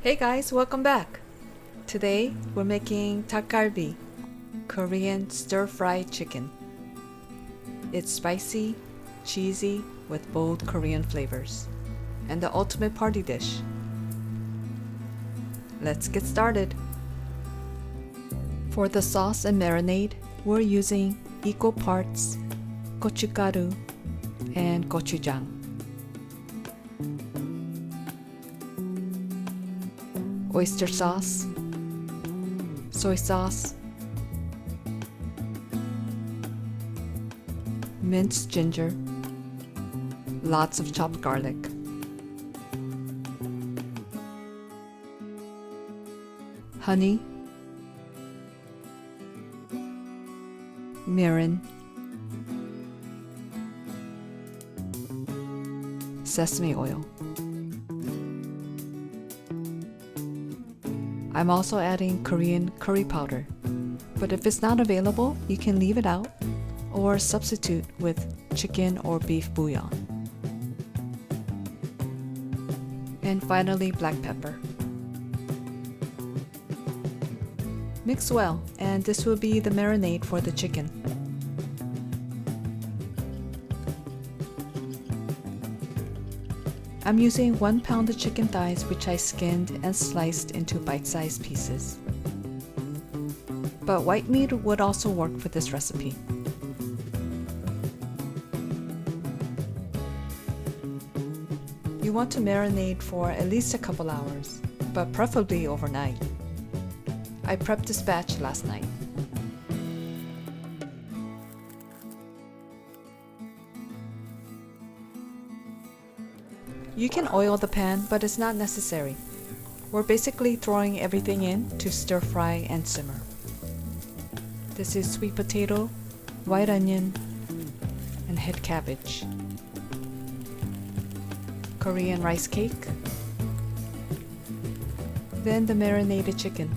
Hey guys, welcome back! Today we're making Dakgalbi, Korean stir-fried chicken. It's spicy, cheesy, with bold Korean flavors, and the ultimate party dish. Let's get started! For the sauce and marinade, we're using equal parts gochugaru and gochujang. Oyster sauce, soy sauce, minced ginger, lots of chopped garlic, honey, mirin, sesame oil. I'm also adding Korean curry powder, but if it's not available, you can leave it out or substitute with chicken or beef bouillon. And finally, black pepper. Mix well, and this will be the marinade for the chicken. I'm using 1 pound of chicken thighs, which I skinned and sliced into bite-sized pieces. But white meat would also work for this recipe. You want to marinate for at least a couple hours, but preferably overnight. I prepped this batch last night. You can oil the pan, but it's not necessary. We're basically throwing everything in to stir fry and simmer. This is sweet potato, white onion, and head cabbage, Korean rice cake, then the marinated chicken.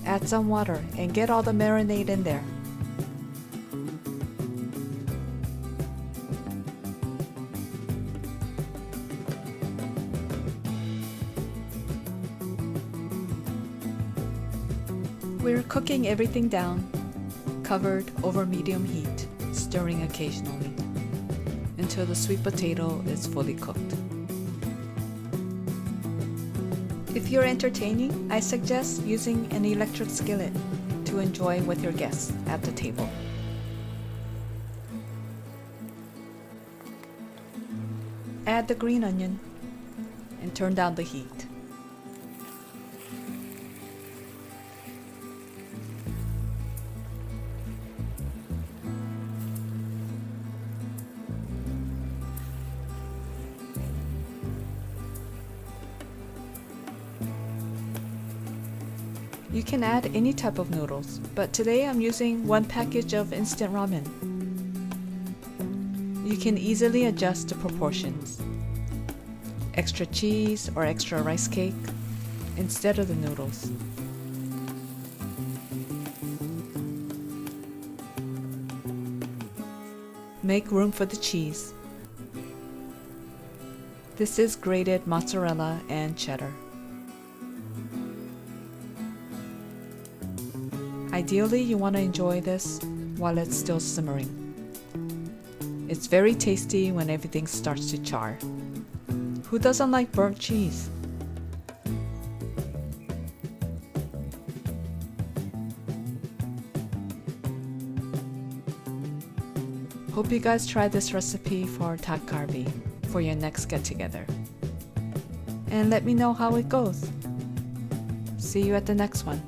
Add some water and get all the marinade in there. We're cooking everything down, covered over medium heat, stirring occasionally, until the sweet potato is fully cooked. If you're entertaining, I suggest using an electric skillet to enjoy with your guests at the table. Add the green onion and turn down the heat. You can add any type of noodles, but today I'm using 1 package of instant ramen. You can easily adjust the proportions. Extra cheese or extra rice cake instead of the noodles. Make room for the cheese. This is grated mozzarella and cheddar. Ideally, you want to enjoy this while it's still simmering. It's very tasty when everything starts to char. Who doesn't like burnt cheese? Hope you guys try this recipe for Dakgalbi for your next get-together. And let me know how it goes. See you at the next one.